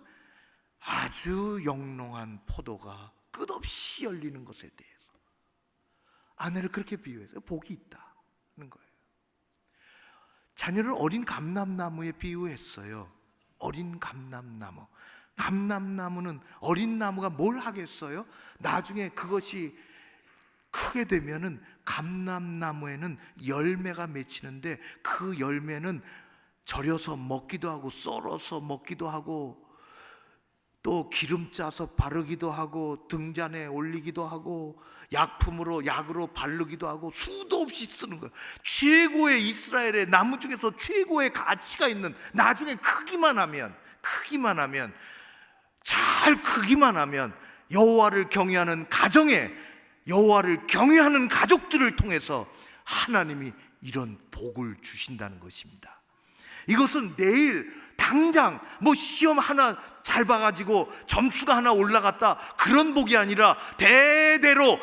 아주 영롱한 포도가 끝없이 열리는 것에 대해서 아내를 그렇게 비유해서 복이 있다는 거예요. 자녀를 어린 감람나무에 비유했어요. 어린 감람나무. 감람나무는, 어린 나무가 뭘 하겠어요? 나중에 그것이 크게 되면은 감람나무에는 열매가 맺히는데, 그 열매는 절여서 먹기도 하고 썰어서 먹기도 하고 또 기름 짜서 바르기도 하고 등잔에 올리기도 하고 약으로 바르기도 하고 수도 없이 쓰는 거예요. 최고의, 이스라엘의 나무 중에서 최고의 가치가 있는, 나중에 크기만 하면 잘 크기만 하면 여호와를 경외하는 가정에, 여호와를 경외하는 가족들을 통해서 하나님이 이런 복을 주신다는 것입니다. 이것은 내일 당장 뭐 시험 하나 잘 봐가지고 점수가 하나 올라갔다, 그런 복이 아니라 대대로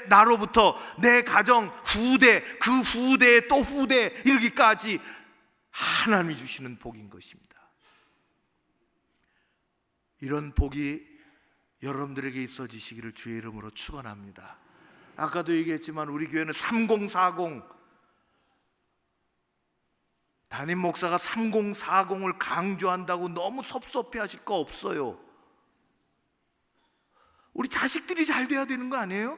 나로부터 내 가정 후대, 그 후대 또 후대 이르기까지 하나님이 주시는 복인 것입니다. 이런 복이 여러분들에게 있어지시기를 주의 이름으로 축원합니다. 아까도 얘기했지만 우리 교회는 3040, 담임 목사가 3040을 강조한다고 너무 섭섭해 하실 거 없어요. 우리 자식들이 잘 돼야 되는 거 아니에요?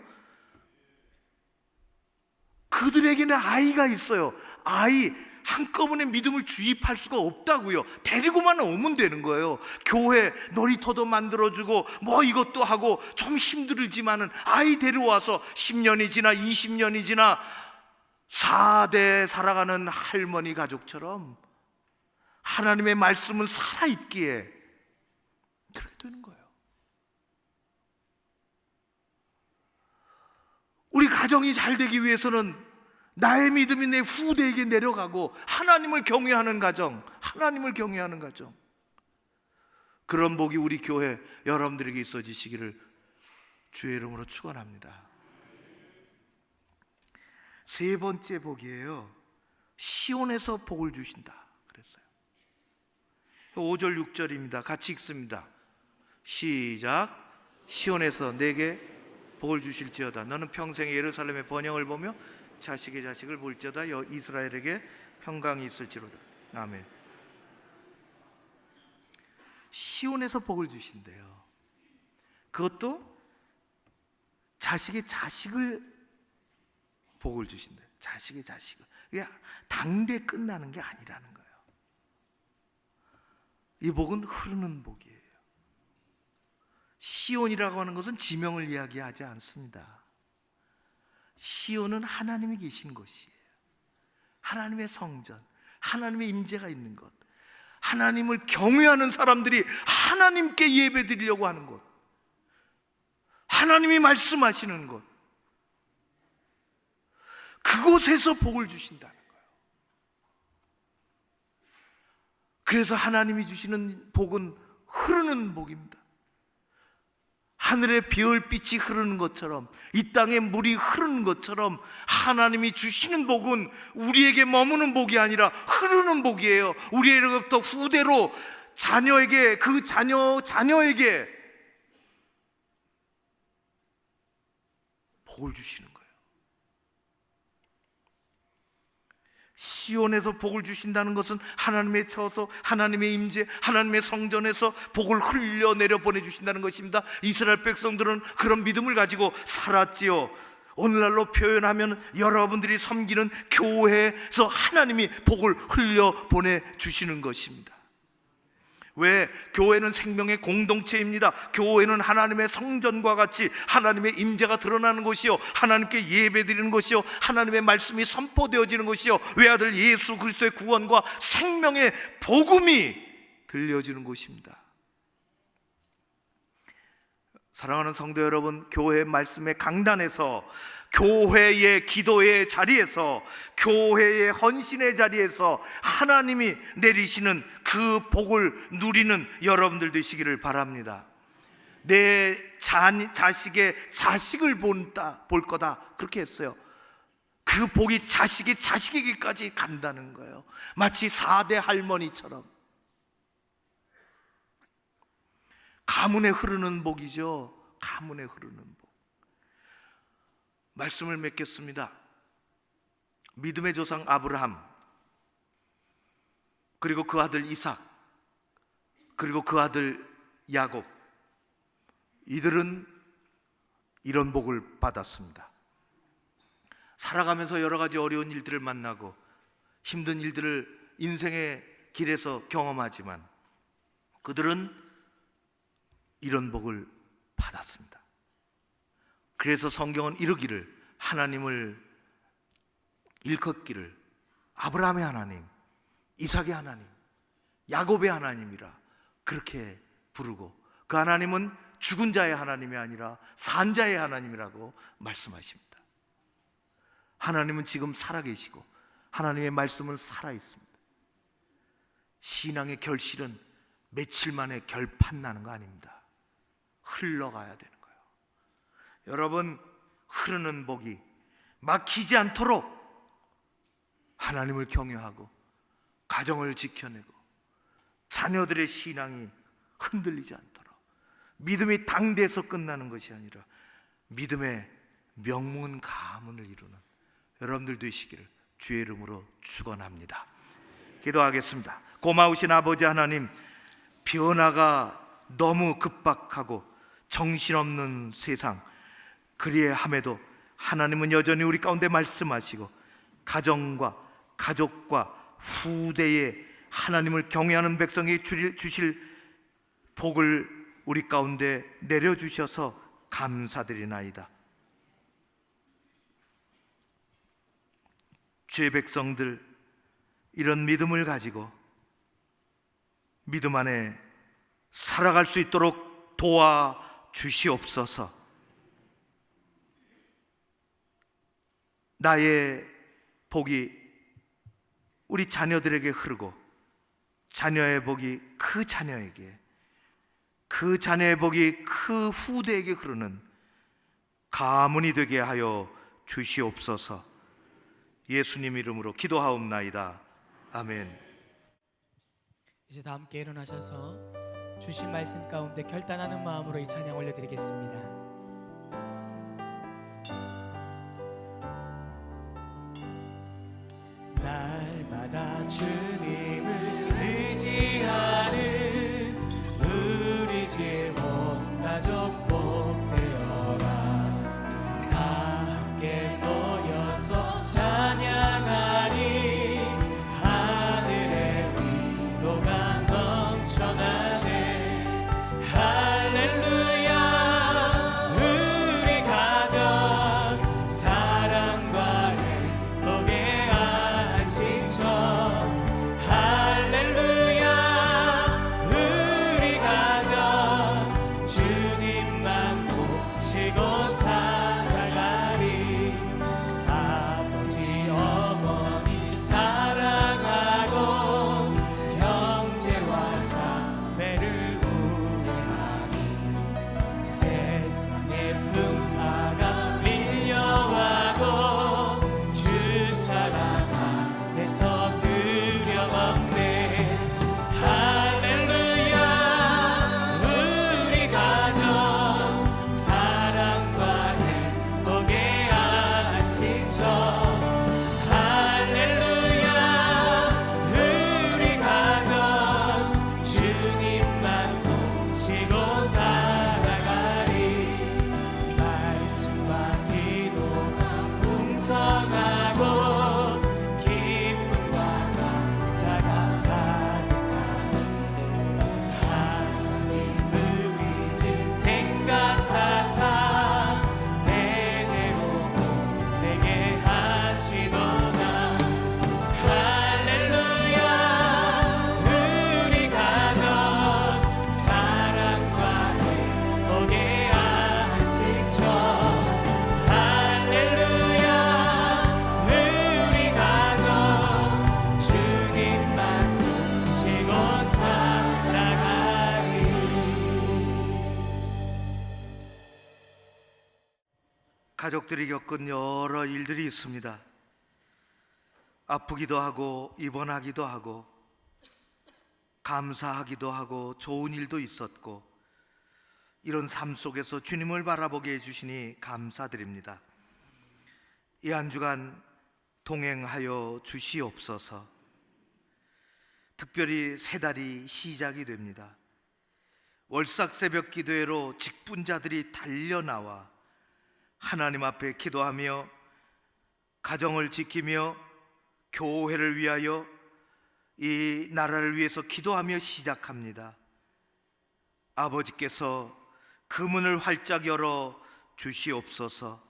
그 그들에게는 아이가 있어요. 아이 한꺼번에 믿음을 주입할 수가 없다고요. 데리고만 오면 되는 거예요. 교회 놀이터도 만들어주고 뭐 이것도 하고 좀 힘들지만은 아이 데려와서 10년이 지나 20년이 지나 4대 살아가는 할머니 가족처럼 하나님의 말씀은 살아있기에 그렇게 되는 거예요. 우리 가정이 잘 되기 위해서는 나의 믿음이 내 후대에게 내려가고 하나님을 경외하는 가정, 하나님을 경외하는 가정, 그런 복이 우리 교회 여러분들에게 있어지시기를 주의 이름으로 축원합니다. 세 번째 복이에요. 시온에서 복을 주신다 그랬어요. 5절 6절입니다. 같이 읽습니다. 시작. 시온에서 내게 복을 주실지어다. 너는 평생 예루살렘의 번영을 보며 자식의 자식을 볼지어다. 이스라엘에게 평강이 있을지로다. 아멘. 시온에서 복을 주신대요. 그것도 자식의 자식을 복을 주신대요. 자식의 자식을. 이게 당대 끝나는 게 아니라는 거예요. 이 복은 흐르는 복이에요. 시온이라고 하는 것은 지명을 이야기하지 않습니다. 시온은 하나님이 계신 곳이에요. 하나님의 성전, 하나님의 임재가 있는 곳, 하나님을 경외하는 사람들이 하나님께 예배드리려고 하는 곳, 하나님이 말씀하시는 곳, 그곳에서 복을 주신다는 거예요. 그래서 하나님이 주시는 복은 흐르는 복입니다. 하늘의 별빛이 흐르는 것처럼, 이 땅에 물이 흐르는 것처럼 하나님이 주시는 복은 우리에게 머무는 복이 아니라 흐르는 복이에요. 우리로부터 후대로 자녀에게, 그 자녀에게 복을 주시는 거예요. 시온에서 복을 주신다는 것은 하나님의 처소, 하나님의 임재, 하나님의 성전에서 복을 흘려내려 보내주신다는 것입니다. 이스라엘 백성들은 그런 믿음을 가지고 살았지요. 오늘날로 표현하면 여러분들이 섬기는 교회에서 하나님이 복을 흘려 보내주시는 것입니다. 왜? 교회는 생명의 공동체입니다. 교회는 하나님의 성전과 같이 하나님의 임재가 드러나는 곳이요, 하나님께 예배드리는 곳이요, 하나님의 말씀이 선포되어지는 곳이요, 외아들 예수 그리스도의 구원과 생명의 복음이 들려지는 곳입니다. 사랑하는 성도 여러분, 교회의 말씀의 강단에서, 교회의 기도의 자리에서, 교회의 헌신의 자리에서 하나님이 내리시는 그 복을 누리는 여러분들 되시기를 바랍니다. 내 자식의 자식을 볼 거다, 그렇게 했어요. 그 복이 자식의 자식에게까지 간다는 거예요. 마치 4대 할머니처럼. 가문에 흐르는 복이죠. 가문에 흐르는 복. 말씀을 맺겠습니다. 믿음의 조상 아브라함, 그리고 그 아들 이삭, 그리고 그 아들 야곱, 이들은 이런 복을 받았습니다. 살아가면서 여러 가지 어려운 일들을 만나고 힘든 일들을 인생의 길에서 경험하지만 그들은 이런 복을 받았습니다. 그래서 성경은 이르기를, 하나님을 일컫기를 아브라함의 하나님, 이삭의 하나님, 야곱의 하나님이라 그렇게 부르고, 그 하나님은 죽은 자의 하나님이 아니라 산 자의 하나님이라고 말씀하십니다. 하나님은 지금 살아계시고 하나님의 말씀은 살아있습니다. 신앙의 결실은 며칠 만에 결판 나는 거 아닙니다. 흘러가야 되는 거예요. 여러분, 흐르는 복이 막히지 않도록 하나님을 경외하고 가정을 지켜내고 자녀들의 신앙이 흔들리지 않도록, 믿음이 당대에서 끝나는 것이 아니라 믿음의 명문 가문을 이루는 여러분들 되시기를 주의 이름으로 축원합니다. 기도하겠습니다. 고마우신 아버지 하나님, 변화가 너무 급박하고 정신없는 세상, 그리함에도 하나님은 여전히 우리 가운데 말씀하시고 가정과 가족과 후대에 하나님을 경외하는 백성에게 주실 복을 우리 가운데 내려주셔서 감사드리나이다. 주의 백성들, 이런 믿음을 가지고 믿음 안에 살아갈 수 있도록 도와주시옵소서. 나의 복이 우리 자녀들에게 흐르고 자녀의 복이 그 자녀에게, 그 자녀의 복이 그 후대에게 흐르는 가문이 되게 하여 주시옵소서. 예수님 이름으로 기도하옵나이다. 아멘. 이제 다 함께 일어나셔서 주신 말씀 가운데 결단하는 마음으로 이 찬양 올려드리겠습니다. 날마다 주님을 의지하는 우리 집 온 가족 복되어라. 다 함께 모여서 찬양하니 하늘의 위로가 넘쳐나네. 할렐루야. 우리 가정 사랑과 행복의 안식처. 할렐루야. 우리 가정 주님만 모시고 살아가리. 아버지 어머니 사랑하고 형제와 자매를 우애하니 세상의 풍파가 밀려와도 주 사랑 안에서 두려움없네. 할렐루야. 우리 가정 사랑과 행복의 안식처. 할렐루야. 우리 가정 주님만 모시고 살아가리. 말씀과 기도가 풍성하고 기쁨과 감사가 가득하니 하나님 우리 집 생각하사 대대로 복되게 하시도다. 할렐루야. 우리 가정 사랑과 행복의 안식처. 할렐루야. 우리 가정 주님만 모시고 살아가리. 가족들이 겪은 여러 일들이 있습니다. 아프기도 하고 입원하기도 하고 감사하기도 하고 좋은 일도 있었고, 이런 삶 속에서 주님을 바라보게 해주시니 감사드립니다. 이 한 주간 동행하여 주시옵소서. 특별히 새 달이 시작이 됩니다. 월삭 새벽 기도회로 직분자들이 달려나와 하나님 앞에 기도하며 가정을 지키며 교회를 위하여 이 나라를 위해서 기도하며 시작합니다. 아버지께서 그 문을 활짝 열어 주시옵소서.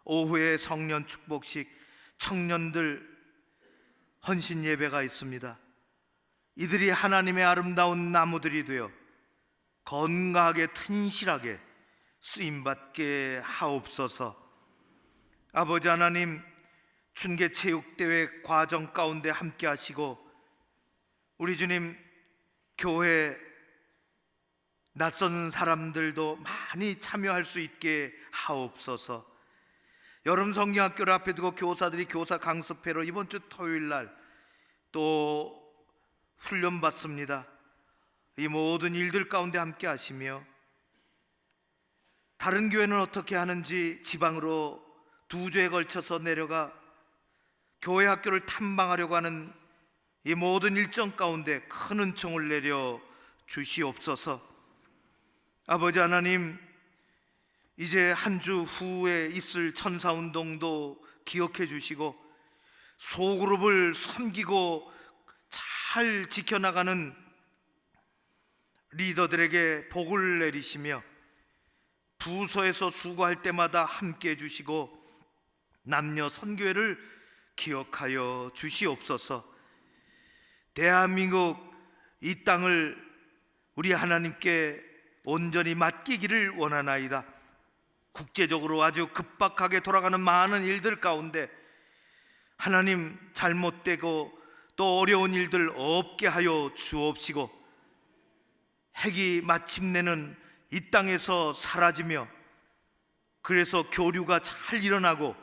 오후에 성년 축복식 청년들 헌신 예배가 있습니다. 이들이 하나님의 아름다운 나무들이 되어 건강하게 튼실하게 쓰임받게 하옵소서. 아버지 하나님, 춘계체육대회 과정 가운데 함께 하시고 우리 주님, 교회 낯선 사람들도 많이 참여할 수 있게 하옵소서. 여름 성경학교를 앞에 두고 교사들이 교사 강습회로 이번 주 토요일 날 또 훈련 받습니다. 이 모든 일들 가운데 함께 하시며 다른 교회는 어떻게 하는지 지방으로 2주에 걸쳐서 내려가 교회 학교를 탐방하려고 하는 이 모든 일정 가운데 큰 은총을 내려 주시옵소서. 아버지 하나님, 이제 한 주 후에 있을 천사운동도 기억해 주시고 소그룹을 섬기고 잘 지켜나가는 리더들에게 복을 내리시며 부서에서 수고할 때마다 함께 해주시고 남녀 선교회를 기억하여 주시옵소서. 대한민국 이 땅을 우리 하나님께 온전히 맡기기를 원하나이다. 국제적으로 아주 급박하게 돌아가는 많은 일들 가운데 하나님, 잘못되고 또 어려운 일들 없게 하여 주옵시고 핵이 마침내는 이 땅에서 사라지며 그래서 교류가 잘 일어나고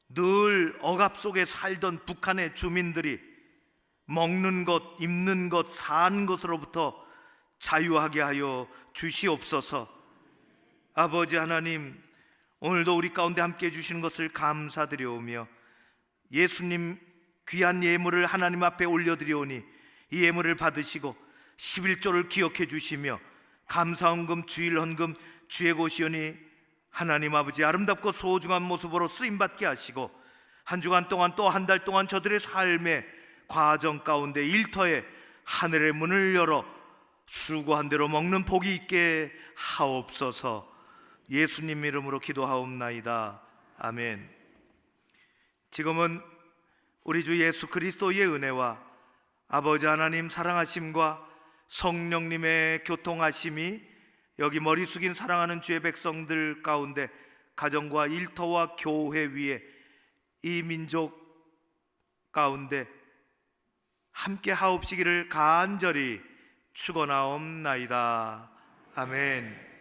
늘 억압 속에 살던 북한의 주민들이 먹는 것, 입는 것, 사는 것으로부터 자유하게 하여 주시옵소서. 아버지 하나님, 오늘도 우리 가운데 함께 해주시는 것을 감사드려오며 예수님 귀한 예물을 하나님 앞에 올려드리오니 이 예물을 받으시고 11조를 기억해 주시며 감사헌금, 주일헌금, 주의 곳이오니 하나님 아버지 아름답고 소중한 모습으로 쓰임받게 하시고 한 주간 동안 또 한 달 동안 저들의 삶의 과정 가운데 일터에 하늘의 문을 열어 수고한 대로 먹는 복이 있게 하옵소서. 예수님 이름으로 기도하옵나이다. 아멘. 지금은 우리 주 예수 그리스도의 은혜와 아버지 하나님 사랑하심과 성령님의 교통하심이 여기 머리 숙인 사랑하는 주의 백성들 가운데 가정과 일터와 교회 위에 이 민족 가운데 함께 하옵시기를 간절히 축원하옵나이다. 아멘.